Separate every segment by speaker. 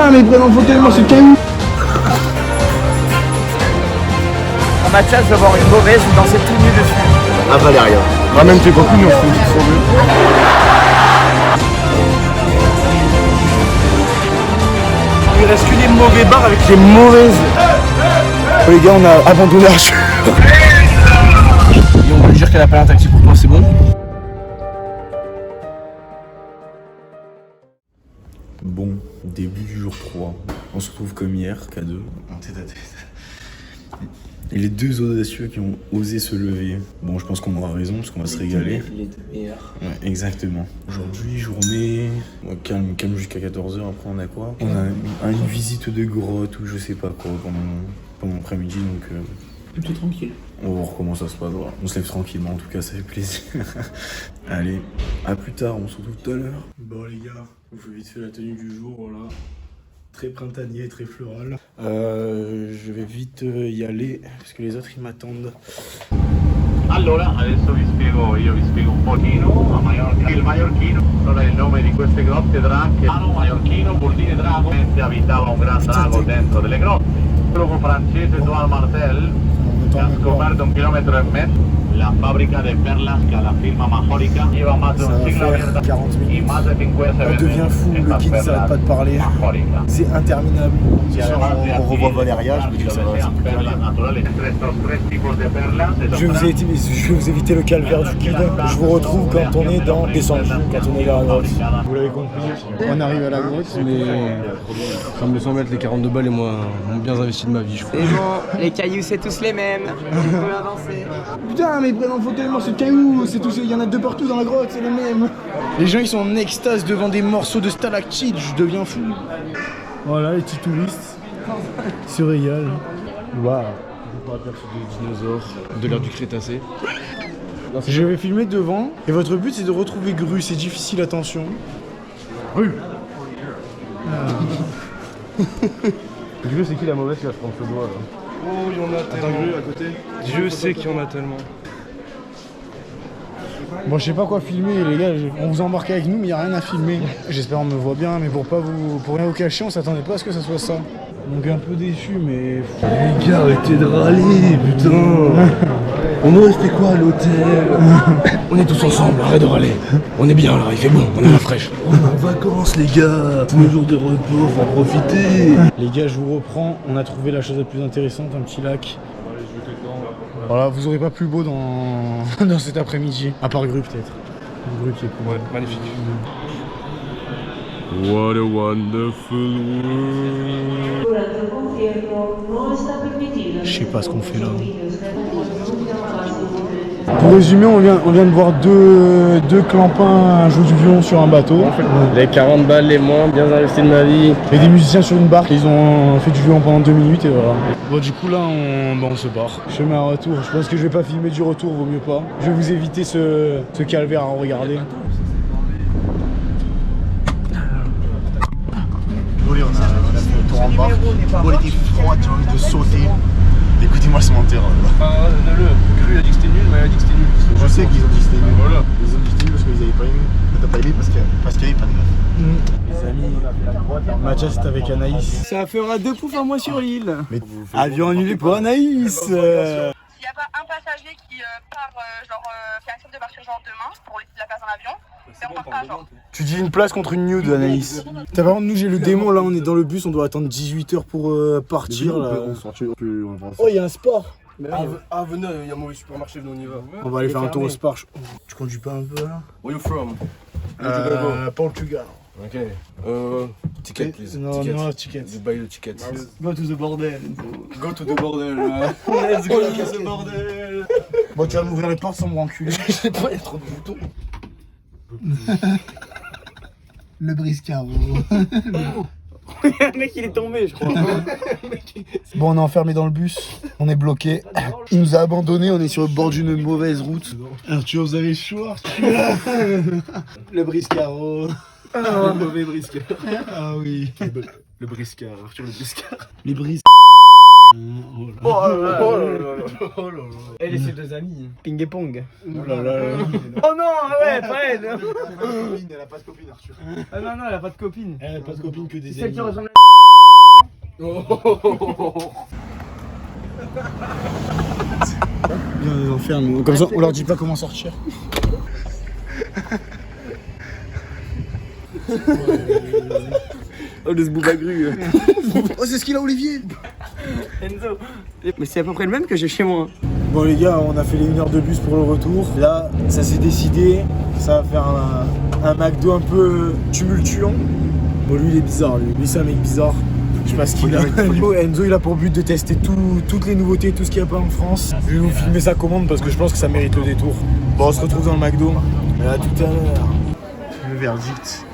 Speaker 1: Putain, mais ils prennent en photo tellement ce caillou.
Speaker 2: En Mathias, je vais avoir une mauvaise, je vais danser tout nu dessus.
Speaker 3: Ah, Valéria.
Speaker 1: Ramène tes copines, on fait une petite soirée. Il reste que des mauvais bars avec les mauvaises. Oh, les gars, on a abandonné Arthur. Et on peut lui dire qu'elle a pas un taxi pour toi, c'est bon?
Speaker 4: Bon, début du jour 3. On se retrouve comme hier, K2, en tête à tête. Et les deux audacieux qui ont osé se lever. Bon, je pense qu'on aura raison, parce qu'on va se régaler.
Speaker 2: Les deux meilleurs.
Speaker 4: Ouais, exactement. Aujourd'hui, journée calme jusqu'à 14h. Après, on a quoi? On a une visite de grotte ou je sais pas quoi pendant l'après-midi, donc
Speaker 2: Plutôt tranquille.
Speaker 4: on va voir comment ça se passe. Voilà. On se lève tranquillement, en tout cas, ça fait plaisir. Allez, à plus tard, on se retrouve tout à l'heure. Bon, les gars, je vous fais vite fait la tenue du jour, voilà. Très printanier, très floral. Je vais vite y aller parce que les autres ils m'attendent.
Speaker 5: Allora, adesso vi spiego un pochino a Maiorca. Il Maiorchino non è il nome di queste grotte dracche. Maiorchino vuol dire drago, abitava un gran drago dentro delle grotte. L'uomo francese Edouard Martel ha scoperto 1,5 km la fabbrica de perlas que la firma Majorica lleva más de un siglo abierta y más de 50
Speaker 1: On devient fou, le guide ne s'arrête pas de parler. C'est interminable.
Speaker 3: On revoit Valéria, je me dis que ça va.
Speaker 1: Je vais vous éviter le calvaire du guide. Je vous retrouve quand on est dans descendu, quand on est vers la grotte. Vous l'avez compris, on arrive à la grotte, mais
Speaker 6: Comme les 100 mètres, les 42 balles et moi ont bien investi de ma vie, je crois.
Speaker 2: C'est bon, les cailloux c'est tous les mêmes. On peut avancer.
Speaker 1: putain, mais ils prennent en photo tellement ce caillou, c'est tout, il y en a deux partout dans la grotte, c'est les mêmes. Les gens ils sont en extase devant des morceaux de stalactites, je deviens fou. Voilà, les petits touristes se régalent. Waouh.
Speaker 6: On pourrait apercevoir des dinosaures de l'ère du Crétacé.
Speaker 1: Je vais filmer devant et votre but c'est de retrouver Gru, c'est difficile, attention. Gru.
Speaker 6: Dieu c'est qui la mauvaise qui va se prendre ce doigt là? Oh, il y en a tellement. À côté. Dieu sait qu'il y en a tellement.
Speaker 1: Bon, je sais pas quoi filmer les gars, on vous embarque avec nous mais il n'y a rien à filmer. J'espère on me voit bien, mais pour rien vous cacher, on s'attendait pas à ce que ça soit ça. Donc un peu déçu, mais...
Speaker 6: Les gars, arrêtez de râler, putain. On aurait fait quoi à l'hôtel? On est tous ensemble, arrête de râler. On est bien là, il fait bon, on est à la fraîche. On est en vacances les gars, c'est nos jours de repos, faut en profiter.
Speaker 1: Les gars, je vous reprends, on a trouvé la chose la plus intéressante, un petit lac. Voilà, vous aurez pas plus beau dans cet après-midi, à part Gru peut-être. Gru qui est cool.
Speaker 6: Ouais, magnifique.
Speaker 4: What a wonderful world.
Speaker 1: Je sais pas ce qu'on fait là. Pour résumer, on vient de voir deux clampins jouer du violon sur un bateau.
Speaker 6: Les 40 balles les moins, bien investi de ma vie.
Speaker 1: Et des musiciens sur une barque, ils ont fait du violon pendant 2 minutes et voilà. Bon du coup là on se barre. Chemin à retour, je pense que je vais pas filmer du retour, vaut mieux pas. Je vais vous éviter ce calvaire à regarder.
Speaker 3: On a fait le tour en barque. Bon, il était froid, j'ai envie de sauter. Écoutez-moi ce menteur.
Speaker 6: Cru il a dit que c'était nul, mais il a dit que c'était nul.
Speaker 3: Je sais qu'ils ont dit que c'était nul. Voilà. Ils ont dit que c'était nul parce qu'ils avaient pas aimé. T'as pas aimé parce qu'il y avait pas de meuf.
Speaker 1: Les amis, Mathias est avec Anaïs. Ça fera 2 poufs à moi sur l'île. Mais avion annulé pour Anaïs.
Speaker 7: S'il n'y a pas un passager qui part, qui accepte de partir genre demain pour laisser la place dans l'avion, c'est on part pas genre.
Speaker 1: Tu dis une place contre une nude, Anaïs. T'as par contre, nous j'ai le démon là, on est dans le bus, on doit attendre 18h pour partir là. Oh, il y a un sport.
Speaker 6: Venez, il y a un mauvais supermarché, venez, on y va.
Speaker 1: On va aller faire un tour au spar. Tu conduis pas un peu là?
Speaker 6: Where you from?
Speaker 1: Portugal.
Speaker 6: Ok. Ticket, please.
Speaker 1: No,
Speaker 6: ticket.
Speaker 1: no ticket.
Speaker 6: You buy the ticket.
Speaker 1: Go to the bordel.
Speaker 6: Go to the bordel.
Speaker 1: Let's go to the bordel. Bon, tu vas m'ouvrir les portes sans me renculer.
Speaker 6: Je sais pas, il y a trop de boutons.
Speaker 1: Le briscaro.
Speaker 2: Le mec il est tombé je crois.
Speaker 1: Bon, on est enfermé dans le bus, on est bloqué. Il nous a abandonnés, on est sur le bord d'une mauvaise route. Arthur, vous avez chaud, Arthur. Le briscaro.
Speaker 6: Le mauvais briscard.
Speaker 1: Ah oui.
Speaker 6: Le briscard, Arthur le briscard.
Speaker 1: Les brises.
Speaker 6: Oh là là.
Speaker 2: Elle et ses 2 amis. Ping et pong.
Speaker 1: Oh là là.
Speaker 2: Oh non, ouais, pas elle.
Speaker 3: Elle a pas de copine, Arthur.
Speaker 2: Ah non, elle a pas de copine.
Speaker 1: Elle a pas de copine que des
Speaker 2: C'est celle qui
Speaker 1: amis.
Speaker 2: ressemble à
Speaker 1: Viens, on les enferme. Comme ça, on leur dit pas comment sortir.
Speaker 6: Oh, de ce boubagru.
Speaker 1: Oh, c'est ce qu'il a, Olivier.
Speaker 2: Enzo. Mais c'est à peu près le même que j'ai chez moi.
Speaker 1: Bon les gars, on a fait les 1 heure de bus pour le retour. Là, ça s'est décidé. Ça va faire un McDo un peu tumultuant. Bon lui il est bizarre, lui c'est un mec bizarre. Je sais pas ce qu'il a. Enzo il a pour but de tester toutes les nouveautés, tout ce qu'il n'y a pas en France. Je vais vous filmer sa commande parce que je pense que ça mérite le détour. Bon on se retrouve dans le McDo. Et à tout à l'heure. Le verdict.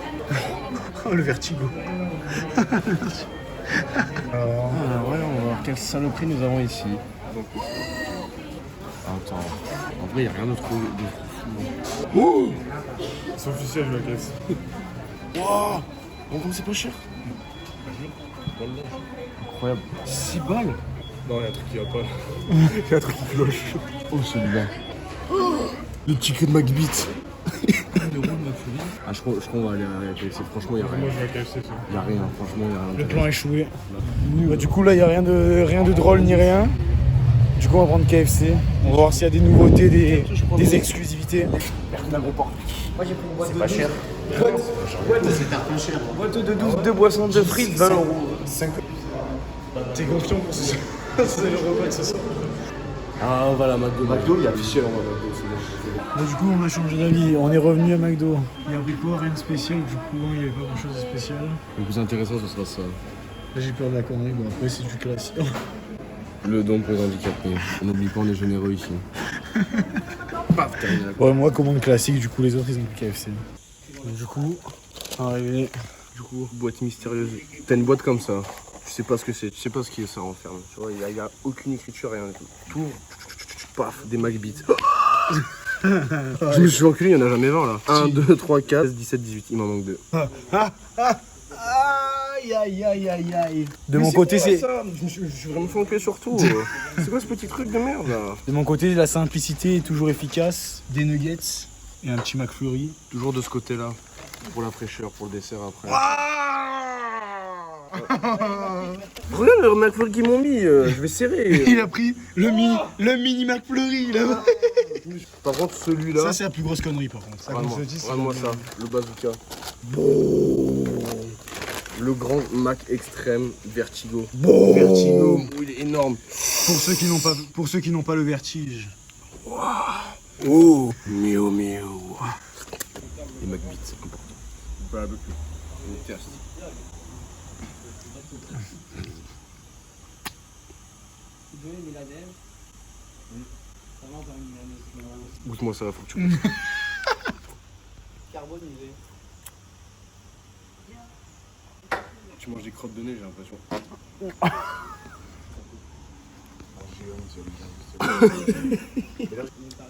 Speaker 1: Oh le vertigo. Alors
Speaker 6: voyons voir quelle saloperie nous avons ici. Attends, en vrai, il n'y a rien de trop fou.
Speaker 4: C'est officiel, je la caisse.
Speaker 6: Waouh! Bon, comme c'est pas cher. Incroyable. 6 balles?
Speaker 4: Non, il y a un truc qui va pas là. Il y a un truc qui cloche.
Speaker 6: Oh, celui-là.
Speaker 1: le ticket de McBeat.
Speaker 6: Ah, je crois qu'on va aller à KFC. Franchement, il n'y a rien.
Speaker 4: Moi, je vais à KFC.
Speaker 6: Il n'y a rien, franchement, il n'y a rien.
Speaker 1: Le plan a échoué. Bah, du coup là il n'y a rien de drôle ni rien. Du coup on va prendre KFC. On va voir s'il y a des nouveautés, des exclusivités.
Speaker 2: C'est pas cher. Boîte de 12 de boissons de frites, 20 €.
Speaker 1: T'es confiant pour ce c'est le repas de ce soir.
Speaker 6: Ah, voilà, McDo, il est officiel en mode McDo.
Speaker 1: Bon, du coup on a changé d'avis, on est revenu à McDo. Il y a pris quoi, rien de spécial, du coup il n'y avait pas grand chose de spécial.
Speaker 6: Le plus intéressant, ce sera ça.
Speaker 1: Là j'ai peur de la connerie, bon après c'est du classique.
Speaker 6: Le don pour les handicapés. On n'oublie pas, on est généreux ici.
Speaker 1: Ouais moi commande classique, du coup les autres ils ont pris KFC. Donc, du coup, arrivé.
Speaker 6: Du coup, boîte mystérieuse. T'as une boîte comme ça. Tu sais pas ce que c'est, tu sais pas ce qui est ça renferme. Tu vois, il y a aucune écriture, rien du tout. Tout, paf, des McBeats. Je me suis enculé, il n'y en a jamais 20 là. 1, 2, 3, 4, 17, 18, il m'en manque 2.
Speaker 1: Aïe aïe aïe aïe aïe. De mon côté c'est...
Speaker 6: Je me suis vraiment fait enculer sur tout. C'est quoi ce petit truc de merde là?
Speaker 1: De mon côté la simplicité est toujours efficace. Des nuggets et un petit McFlurry.
Speaker 6: Toujours de ce côté là. Pour la fraîcheur, pour le dessert après. Regarde le McFlurry qu'ils m'ont mis, je vais serrer.
Speaker 1: Il a pris le mini McFlurry là.
Speaker 6: Par contre celui-là...
Speaker 1: Ça c'est la plus grosse connerie par contre. Ça,
Speaker 6: Rends-moi ça, le bazooka. Le grand Mac extrême Vertigo. Vertigo, il est énorme.
Speaker 1: Pour ceux qui n'ont pas le vertige.
Speaker 6: Oh, miau miau. Les McBeats, c'est important. Pas un peu plus. On est thirsty. Goûte-moi ça, faut que tu goûtes.
Speaker 2: Carbonisé.
Speaker 6: Tu manges des crottes de nez, j'ai l'impression.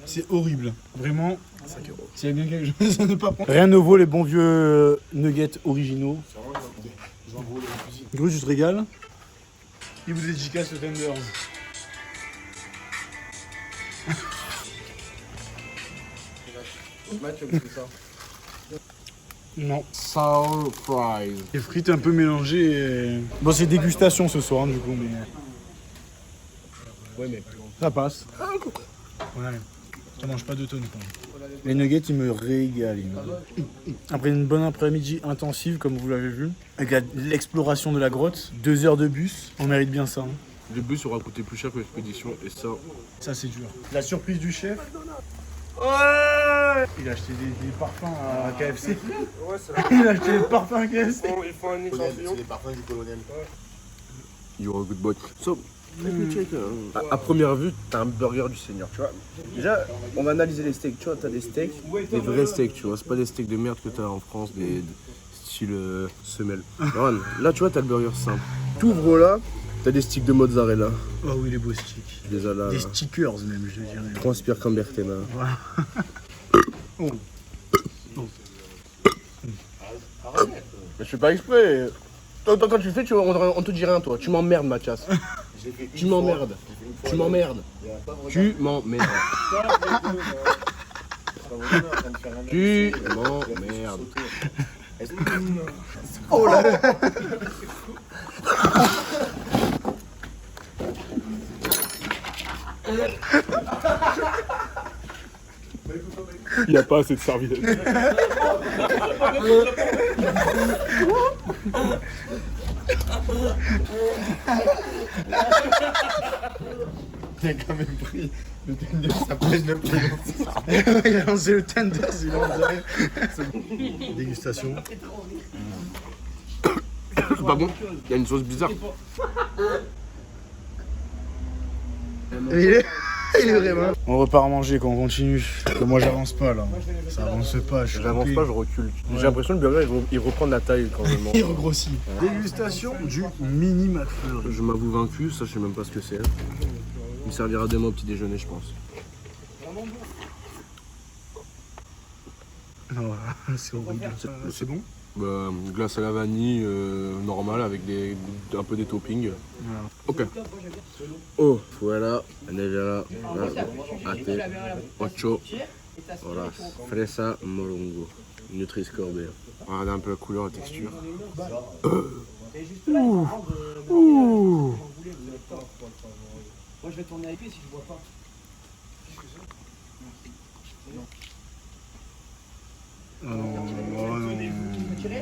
Speaker 1: C'est horrible. Vraiment. 5 €. S'il y a bien quelque chose à ne pas prendre. Rien ne vaut les bons vieux nuggets originaux. Gros, tu te régales. Il vous dédicace le Tenders. Non.
Speaker 6: Sour fries.
Speaker 1: Les frites un peu mélangées. Bon, c'est dégustation ce soir, du coup, mais.
Speaker 6: Ouais, mais.
Speaker 1: Ça passe. Ouais. Ça mange pas 2 tonnes, quoi. Les nuggets, ils me régalent. Après une bonne après-midi intensive, comme vous l'avez vu, avec l'exploration de la grotte, 2 heures de bus, on mérite bien ça. Hein.
Speaker 6: Le bus aura coûté plus cher que l'expédition, et ça.
Speaker 1: Ça, c'est dur. La surprise du chef. Ouais. Il a acheté des parfums à KFC. Ouais, il a acheté des parfums à KFC.
Speaker 6: Il faut un échantillon.
Speaker 3: C'est les parfums du colonel.
Speaker 6: You're a good boy. So, let me check. À première vue, t'as un burger du Seigneur, tu vois. Déjà, on va analyser les steaks. Tu vois, t'as des steaks, des vrais steaks, tu vois. C'est pas des steaks de merde que t'as en France, des style semelle. Non, là, tu vois, t'as le burger simple. T'ouvres là, t'as des sticks de mozzarella.
Speaker 1: Oh oui, les beaux sticks.
Speaker 6: Des alas.
Speaker 1: Des stickers même, je dirais.
Speaker 6: Transpire comme Bertena.
Speaker 1: Oh.
Speaker 6: Je fais pas exprès. Toi, quand tu le fais, on te dit rien, toi. Tu m'emmerdes, Mathias. Tu m'emmerdes. Tu m'emmerdes. Tu m'emmerdes. Tu m'emmerdes. Oh là. Il n'y a pas assez de serviettes.
Speaker 3: Il a quand même pris le tender, ça pèse le plus.
Speaker 1: Il a lancé le tender, il a lancé. Dégustation.
Speaker 6: C'est pas bon. Il y a une sauce bizarre.
Speaker 1: Il est vraiment. On repart manger quand on continue. Parce que moi j'avance pas là. Ça avance pas.
Speaker 6: J'avance pas, je recule. J'ai l'impression que le burger il reprend de la taille quand je mange.
Speaker 1: Il regrossit. Dégustation du mini McFlurry.
Speaker 6: Je m'avoue vaincu, ça je sais même pas ce que c'est. Il me servira demain au petit déjeuner, je pense.
Speaker 1: Voilà, c'est horrible. C'est bon?
Speaker 6: Bah, glace à la vanille, normale avec un peu des toppings.
Speaker 1: Voilà.
Speaker 6: Ok. Oh, voilà, là, ate, ocho, voilà, fresa morongo, Nutri-Score B. Regardez un peu la couleur, la texture. Ouh.
Speaker 2: Moi je vais tourner avec lui si je vois pas.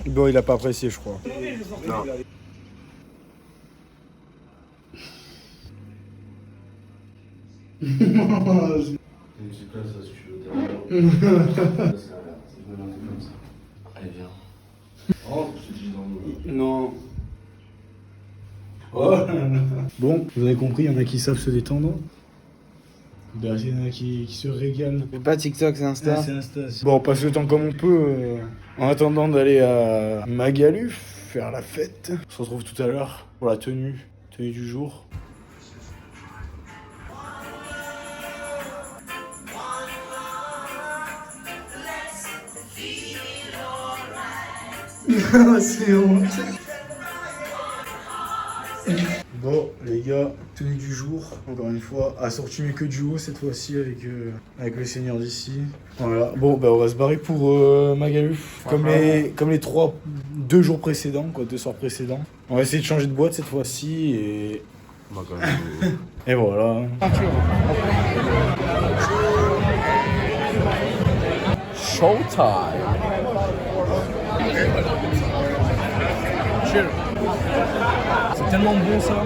Speaker 1: Bon, il a pas apprécié, je crois.
Speaker 6: Non.
Speaker 4: Allez, viens.
Speaker 1: Non. Oh. Bon, vous avez compris, il y en a qui savent se détendre. Il y en a qui se régalent.
Speaker 2: C'est pas TikTok, c'est Insta.
Speaker 1: Ah, c'est Insta. Bon, on passe le temps comme on peut. En attendant d'aller à Magaluf, faire la fête. On se retrouve tout à l'heure pour la tenue du jour. C'est honte. Bon les gars, tenue du jour, encore une fois, assorti mais que duo cette fois-ci avec le seigneur d'ici. Voilà, bon bah on va se barrer pour Magaluf, comme les 2 jours précédents, quoi, 2 soirs précédents. On va essayer de changer de boîte cette fois-ci et...
Speaker 6: Bah, quand même.
Speaker 1: Et voilà.
Speaker 6: Showtime.
Speaker 1: C'est tellement bon ça.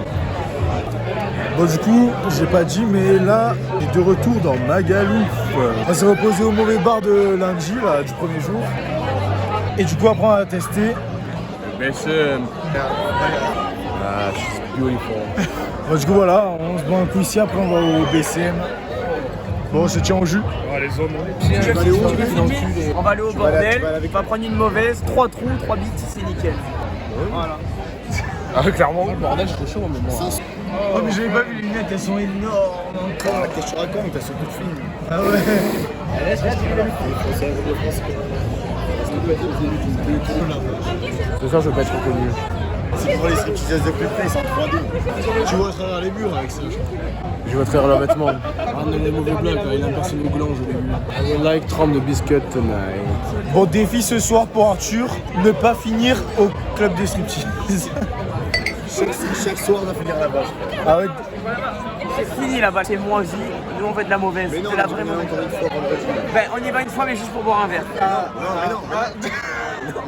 Speaker 1: Bon du coup, j'ai pas dit mais là, j'ai de retour dans Magaluf. On s'est reposé au mauvais bar de lundi, là, du premier jour. Et du coup après on va tester.
Speaker 6: BSM. Ah, she's beautiful.
Speaker 1: Bon du coup voilà, on se boit un coup ici, après on va au BCM. Bon, on se tient au jus.
Speaker 2: On va aller au bordel, on va prendre une mauvaise, 3 trous, 3 bits, c'est nickel. Voilà.
Speaker 6: Ah, clairement, le bordel, j'étais chaud en même temps.
Speaker 1: Oh, mais j'avais pas vu les lunettes, elles sont énormes encore.
Speaker 3: Qu'est-ce que tu racontes? T'as surtout de film.
Speaker 1: Ah ouais.
Speaker 6: Ce soir, je vais pas être reconnu.
Speaker 3: C'est pour les stripteaseuses de plus près, c'est en 3D.
Speaker 1: Tu vois à travers les murs avec ça.
Speaker 6: Je vais traire leur vêtement. Un de les mauvais blagues, il a un personne au gland, je l'ai vu. I would like Trump de biscuit tonight.
Speaker 1: Bon, défi ce soir pour Arthur, ne pas finir au club des striptease.
Speaker 3: Chaque soir, on va finir là-bas.
Speaker 1: Ah ouais.
Speaker 2: C'est fini là-bas, c'est moisi, nous on fait de la mauvaise,
Speaker 3: Mais non,
Speaker 2: de la
Speaker 3: on
Speaker 2: vraie
Speaker 3: y va
Speaker 2: mauvaise.
Speaker 3: encore une fois vendredi.
Speaker 2: Ben on y va une fois mais juste pour boire un verre.
Speaker 3: Ah, non, mais non.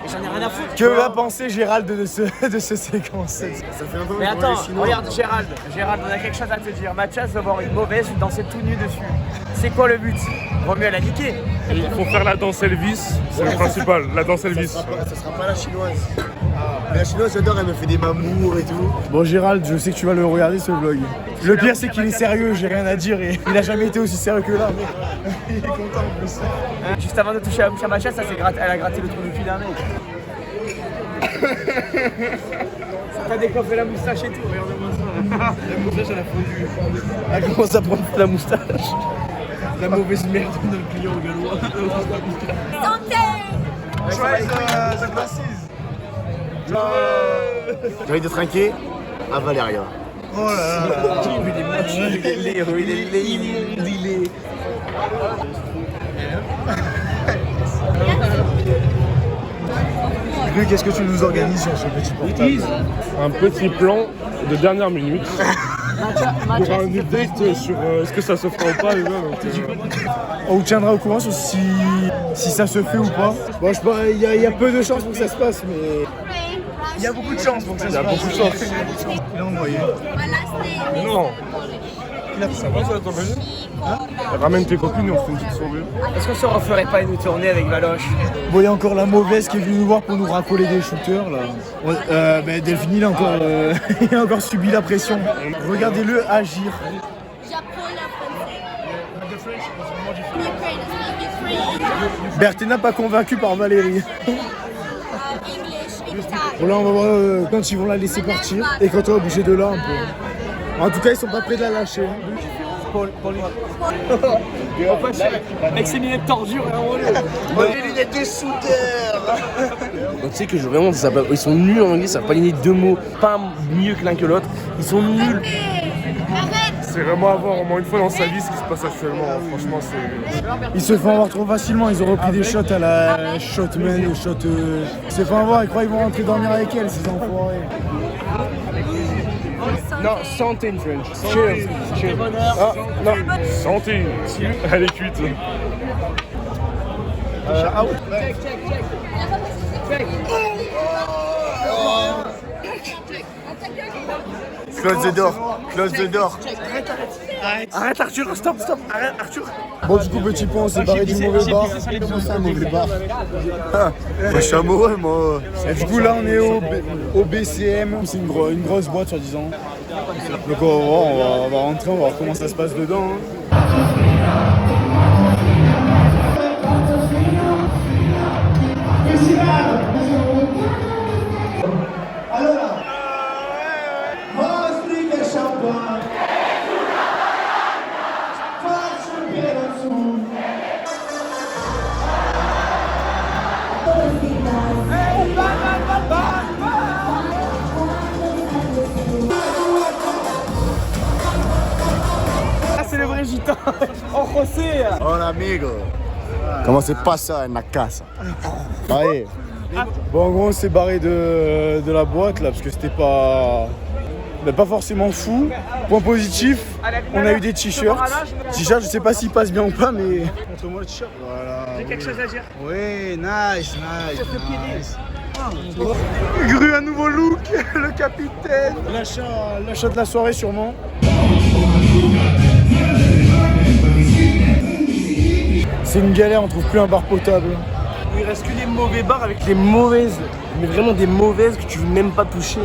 Speaker 2: Et j'en ai rien à foutre.
Speaker 1: Que va penser Gérald de ce séquence?
Speaker 3: Ça fait longtemps
Speaker 2: Mais
Speaker 3: qu'on
Speaker 2: attends,
Speaker 3: les Chinois.
Speaker 2: regarde Gérald, on a quelque chose à te dire. Mathias va boire une mauvaise, danser tout nu dessus. C'est quoi le but? Vaut mieux la niquer.
Speaker 6: Il faut faire la danse Elvis, c'est le principal, la danse Elvis.
Speaker 3: Ça sera pas la chinoise. Mais la chinoise, j'adore, elle me fait des mamours et tout.
Speaker 1: Bon Gérald, je sais que tu vas le regarder ce vlog. Le pire c'est qu'il est sérieux, j'ai rien à dire et il a jamais été aussi sérieux que là. Il est content en plus.
Speaker 2: Juste avant de toucher la bouche à Mathias, elle a gratté le trou du cul d'un mec. Ça t'a décoiffé la moustache et tout, regarde-moi ça. La moustache elle a fondu.
Speaker 1: Elle commence à prendre la moustache.
Speaker 2: La mauvaise merde de le client gallois.
Speaker 3: J'ai envie de trinquer à Valéria.
Speaker 1: Oh là là.
Speaker 2: Il est
Speaker 1: Gru, qu'est-ce que tu nous organises sur ce petit portable?
Speaker 6: Un petit plan de dernière minute. Pour un update sur est-ce que ça se fera ou pas. Les gars,
Speaker 1: On vous tiendra au courant sur si ça se fait ou pas. Bon, je sais pas, il y a peu de chances pour que ça se passe, mais il y a beaucoup de chances pour que ça se passe.
Speaker 6: Il y a beaucoup de chances.
Speaker 1: Il a envoyé.
Speaker 6: Non. Ça va, ça va t'envoyer? Ramène tes copines et on fait une petite soirée.
Speaker 2: Est-ce qu'on se referait pas une tournée avec Valoche?
Speaker 1: Bon, il y a encore la mauvaise qui est venue nous voir pour nous racoler des shooters là. Mais Delphine, il a encore, il a encore subi la pression. Regardez-le agir. Berthe n'a pas convaincu par Valérie. Bon, là, on va voir quand ils vont la laisser partir et quand on va bouger de là un peu. En tout cas, ils sont pas prêts de la lâcher.
Speaker 2: Avec ses lunettes tordues,
Speaker 1: Les lunettes de shooter.
Speaker 6: Tu sais que vraiment, ils sont nuls en anglais, ils savent pas aligner deux mots, pas mieux que l'un que l'autre. Ils sont nuls. C'est vraiment à voir au moins une fois dans sa vie ce qui se passe actuellement. Franchement, c'est.
Speaker 1: Ils se font avoir trop facilement, ils ont repris des shots à la shotman, les shots. Ils se font avoir, ils croient qu'ils vont rentrer dormir avec elle, ces enfoirés.
Speaker 6: Non, santé in French. Cheers. Cheers. Ah, non. Santé. Elle est cuite.
Speaker 1: Close the door, close the door.
Speaker 6: Arrête Arthur, stop, arrête Arthur.
Speaker 1: Bon, du coup, petit point, on s'est barré du mauvais bar.
Speaker 3: Comment ça, un mauvais bar? Je suis amoureux, moi.
Speaker 1: Et du coup, là, on est au BCM. C'est une grosse boîte, soi-disant. Donc, on va rentrer, on va voir comment ça se passe dedans.
Speaker 2: C'est le vrai gitan. Oh, José.
Speaker 3: Hola, amigo. Comment se pasa en la casa?
Speaker 1: Allez. Bon, en gros, on s'est barré de la boîte là parce que c'était pas forcément fou. Point positif, on a eu des t-shirts. T-shirts, je sais pas s'ils passent bien ou pas, mais. Montre-moi le t-shirt. Voilà.
Speaker 2: J'ai quelque chose à dire.
Speaker 1: Oui, nice. Gru, un nouveau look, le capitaine. L'achat de la soirée, sûrement. C'est une galère, on trouve plus un bar potable.
Speaker 6: Il reste que des mauvais bars avec des mauvaises, mais vraiment des mauvaises que tu veux même pas toucher.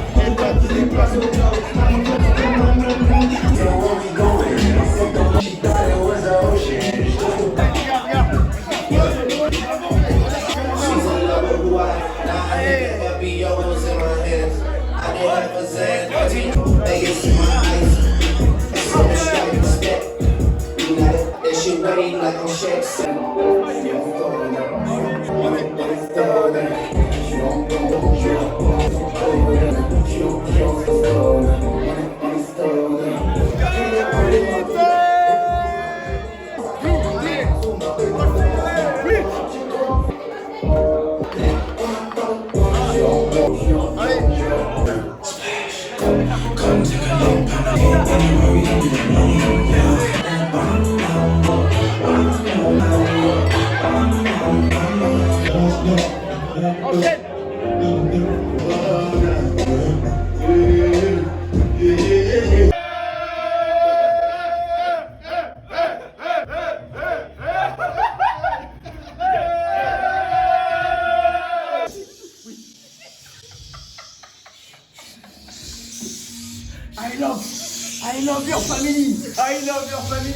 Speaker 1: I love your family. I love your family.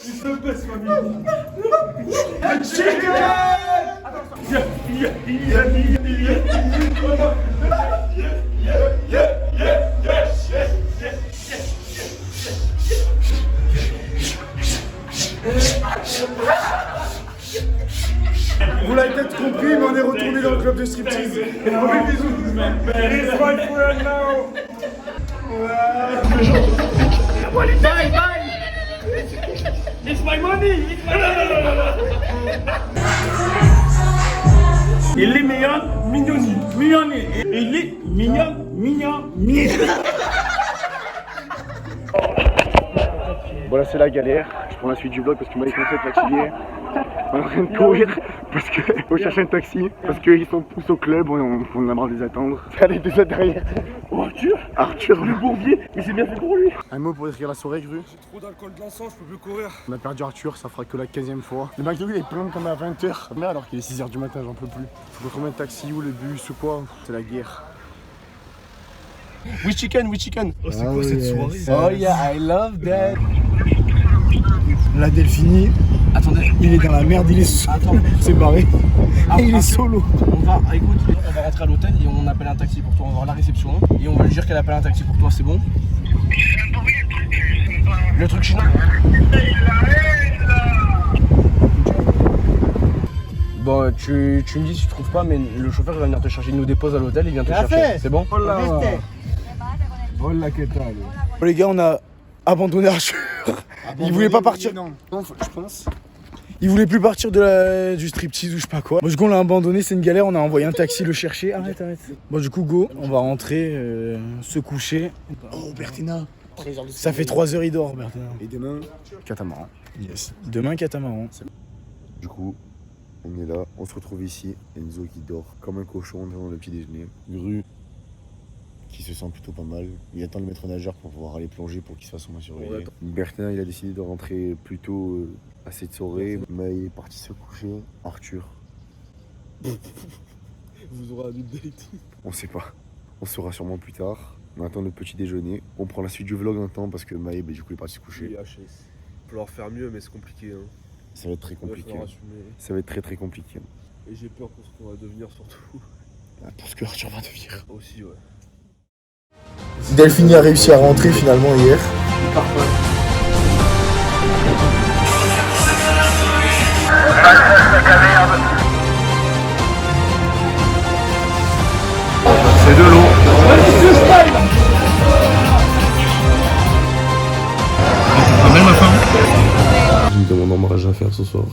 Speaker 1: It's the best family. Vous l'avez peut-être compris, mais on est retourné dans le club de striptease.
Speaker 2: Bye, bye. It's my money.
Speaker 6: Il est mignon, mignoni, mignoni. Il est mignon, mignon, mignon.
Speaker 3: Bon là c'est la galère, je prends la suite du vlog parce que Mike en fait fatigué. On est en train de courir parce que faut chercher un taxi parce qu'ils sont tous au club, on a marre de les attendre. Allez déjà derrière. Oh Arthur le bourbier, mais c'est bien fait pour lui. Un mot pour décrire la soirée Gru.
Speaker 6: J'ai trop d'alcool dans le sang, je peux plus courir.
Speaker 3: On a perdu Arthur, ça fera que la 15e fois. Le McDo il est plein comme à 20h. Mais alors qu'il est 6h du matin, j'en peux plus. Faut trouver un taxi ou le bus ou quoi, c'est la guerre.
Speaker 6: We chicken, we chicken. Oh c'est quoi cette soirée?
Speaker 1: Oh yeah, I love that. La Delphini,
Speaker 2: Attendez,
Speaker 1: il est dans la merde, il est c'est barré. Et il est solo.
Speaker 2: on va rentrer à l'hôtel et on appelle un taxi pour toi. On va voir la réception et on va lui dire qu'elle appelle un taxi pour toi, c'est bon? Le truc chinois. Bon, tu me dis si tu trouves pas, mais le chauffeur il va venir te chercher, il nous dépose à l'hôtel, il vient te chercher. C'est bon?
Speaker 1: Hola, que tal? Les gars, on a abandonné Arthur. Il voulait pas partir.
Speaker 3: Non, je pense.
Speaker 1: Il voulait plus partir du striptease ou je sais pas quoi. Bon, du coup, on l'a abandonné, c'est une galère. On a envoyé un taxi le chercher. Arrête. Bon, du coup, go, on va rentrer, se coucher.
Speaker 3: Oh Bertina.
Speaker 1: Ça fait 3 heures, il dort, Bertina.
Speaker 3: Et demain, catamaran.
Speaker 1: Yes. Demain, catamaran.
Speaker 3: Du coup, on est là, on se retrouve ici. Enzo qui dort comme un cochon devant le petit déjeuner. Gru qui se sent plutôt pas mal. Il attend le maître nageur pour pouvoir aller plonger pour qu'il se fasse au moins surveiller. Bertin, il a décidé de rentrer plus tôt à cette soirée. Mais il est parti se coucher. Arthur.
Speaker 6: Vous aurez un date.
Speaker 3: On sait pas. On saura sûrement plus tard. On attend le petit déjeuner. On prend la suite du vlog un temps parce que Maë, du coup, il est parti se coucher.
Speaker 6: Il va falloir faire mieux, mais c'est compliqué. Hein.
Speaker 3: Ça va être très compliqué. Ça va être très compliqué.
Speaker 6: Et j'ai peur pour ce qu'on va devenir surtout.
Speaker 3: Pour ce que Arthur va devenir.
Speaker 6: Aussi, ouais.
Speaker 1: Delphini a réussi à rentrer finalement hier.
Speaker 3: C'est de l'eau.
Speaker 6: J'ai un mariage à faire ce soir.